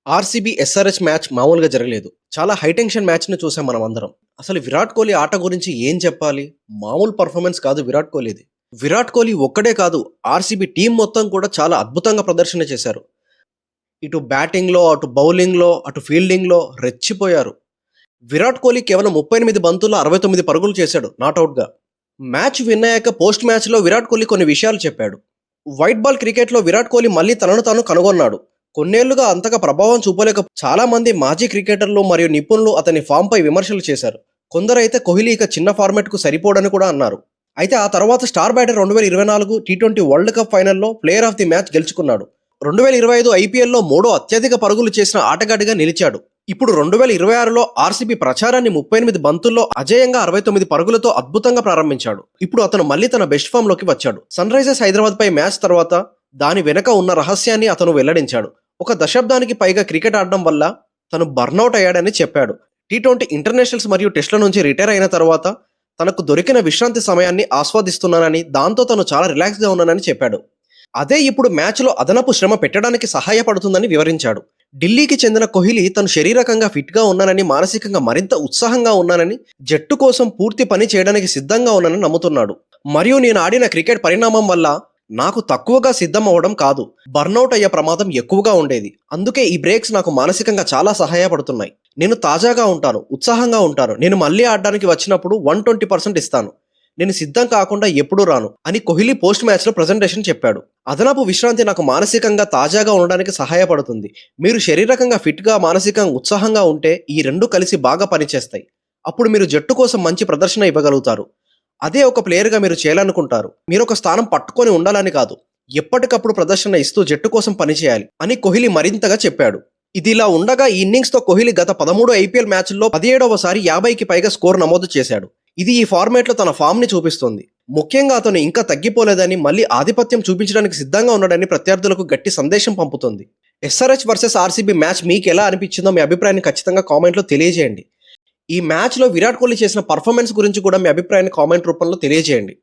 RCB SRH match మామూలుగా జరగలేదు. చాలా హై టెన్షన్ మ్యాచ్‌ని చూసాం మనమందరం. అసలు విరాట్ కోహ్లీ ఆట గురించి ఏం చెప్పాలి? మామూలు పర్ఫార్మెన్స్ కాదు విరాట్ కోహ్లీది. విరాట్ కోహ్లీ ఒక్కడే కాదు, ఆర్సీబీ టీమ్ మొత్తం కూడా చాలా అద్భుతంగా ప్రదర్శన చేశారు. ఇటు బ్యాటింగ్‌లో, అటు బౌలింగ్‌లో, అటు ఫీల్డింగ్‌లో రెచ్చిపోయారు. విరాట్ కోహ్లీ కేవలం 38 బంతుల్లో 69 పరుగులు చేశాడు నాటౌట్‌గా. మ్యాచ్ విన్ అయ్యాక పోస్ట్ మ్యాచ్‌లో విరాట్ కోహ్లీ కొన్ని విషయాలు చెప్పాడు. వైట్ బాల్ క్రికెట్లో విరాట్ కోహ్లీ మళ్ళీ తనను తాను కనుగొన్నాడు. కొన్నేళ్లుగా అంతగా ప్రభావం చూపలేక చాలా మంది మాజీ క్రికెటర్లు మరియు నిపుణులు అతని ఫామ్‌పై విమర్శలు చేశారు. కొందరైతే కోహ్లీ ఇక చిన్న ఫార్మాట్‌కు సరిపోడని కూడా అన్నారు. అయితే ఆ తర్వాత star batter 2024 T20 world cup ఫైనల్లో ప్లేయర్ ఆఫ్ ది మ్యాచ్ గెలుచుకున్నాడు. 2025 ఐపీఎల్లో మూడో అత్యధిక పరుగులు చేసిన ఆటగాడిగా నిలిచాడు. ఇప్పుడు 2026లో ఆర్సీబీ ప్రచారాన్ని 38 బంతుల్లో అజేయంగా 69 పరుగులతో అద్భుతంగా ప్రారంభించాడు. ఇప్పుడు అతను మళ్ళీ తన బెస్ట్ ఫామ్ లోకి వచ్చాడు. సన్ రైజర్స్ హైదరాబాద్ పై మ్యాచ్ తర్వాత దాని వెనక ఉన్న రహస్యాన్ని అతను వెల్లడించాడు. ఒక దశాబ్దానికి పైగా క్రికెట్ ఆడడం వల్ల తను బర్నౌట్ అయ్యాడని చెప్పాడు. టీ20 ఇంటర్నేషనల్స్ మరియు టెస్ట్ల నుంచి రిటైర్ అయిన తర్వాత తనకు దొరికిన విశ్రాంతి సమయాన్ని ఆస్వాదిస్తున్నానని, దాంతో తను చాలా రిలాక్స్గా ఉన్నానని చెప్పాడు. అదే ఇప్పుడు మ్యాచ్లో అదనపు శ్రమ పెట్టడానికి సహాయపడుతుందని వివరించాడు. ఢిల్లీకి చెందిన కోహ్లీ తను శారీరకంగా ఫిట్గా ఉన్నానని, మానసికంగా మరింత ఉత్సాహంగా ఉన్నానని, జట్టు కోసం పూర్తి పని చేయడానికి సిద్ధంగా ఉన్నానని నమ్ముతున్నాడు. మరియు నేను ఆడిన క్రికెట్ పరిణామం వల్ల నాకు తక్కువగా సిద్ధం అవ్వడం కాదు, బర్నౌట్ అయ్యే ప్రమాదం ఎక్కువగా ఉండేది. అందుకే ఈ బ్రేక్స్ నాకు మానసికంగా చాలా సహాయపడుతున్నాయి. నేను తాజాగా ఉంటాను, ఉత్సాహంగా ఉంటాను. నేను మళ్ళీ ఆడడానికి వచ్చినప్పుడు 120% ఇస్తాను. నేను సిద్ధం కాకుండా ఎప్పుడూ రాను అని కోహ్లీ పోస్ట్ మ్యాచ్లో ప్రజెంటేషన్ చెప్పాడు. అదనపు విశ్రాంతి నాకు మానసికంగా తాజాగా ఉండడానికి సహాయపడుతుంది. మీరు శారీరకంగా ఫిట్గా, మానసికంగా ఉత్సాహంగా ఉంటే ఈ రెండు కలిసి బాగా పనిచేస్తాయి. అప్పుడు మీరు జట్టు కోసం మంచి ప్రదర్శన ఇవ్వగలుగుతారు. అదే ఒక ప్లేయర్గా మీరు చేయాలనుకుంటారు. మీరు ఒక స్థానం పట్టుకొని ఉండాలని కాదు, ఎప్పటికప్పుడు ప్రదర్శన ఇస్తూ జట్టు కోసం పనిచేయాలి అని కోహ్లీ మరింతగా చెప్పాడు. ఇదిలా ఉండగా ఈ ఇన్నింగ్స్తో కోహ్లీ గత 13 ఐపీఎల్ మ్యాచ్ల్లో 17వసారి 50కి పైగా స్కోర్ నమోదు చేశాడు. ఇది ఈ ఫార్మాట్లో తన ఫామ్ని చూపిస్తుంది. ముఖ్యంగా అతను ఇంకా తగ్గిపోలేదని, మళ్ళీ ఆధిపత్యం చూపించడానికి సిద్ధంగా ఉన్నాడని ప్రత్యర్థులకు గట్టి సందేశం పంపుతుంది. ఎస్ఆర్హెచ్ వర్సెస్ ఆర్సీబీ మ్యాచ్ మీకు ఎలా అనిపించిందో మీ అభిప్రాయాన్ని ఖచ్చితంగా కామెంట్లో తెలియజేయండి. ఈ మ్యాచ్లో విరాట్ కోహ్లీ చేసిన పర్ఫార్మెన్స్ గురించి కూడా మీ అభిప్రాయాన్ని కామెంట్ రూపంలో తెలియజేయండి.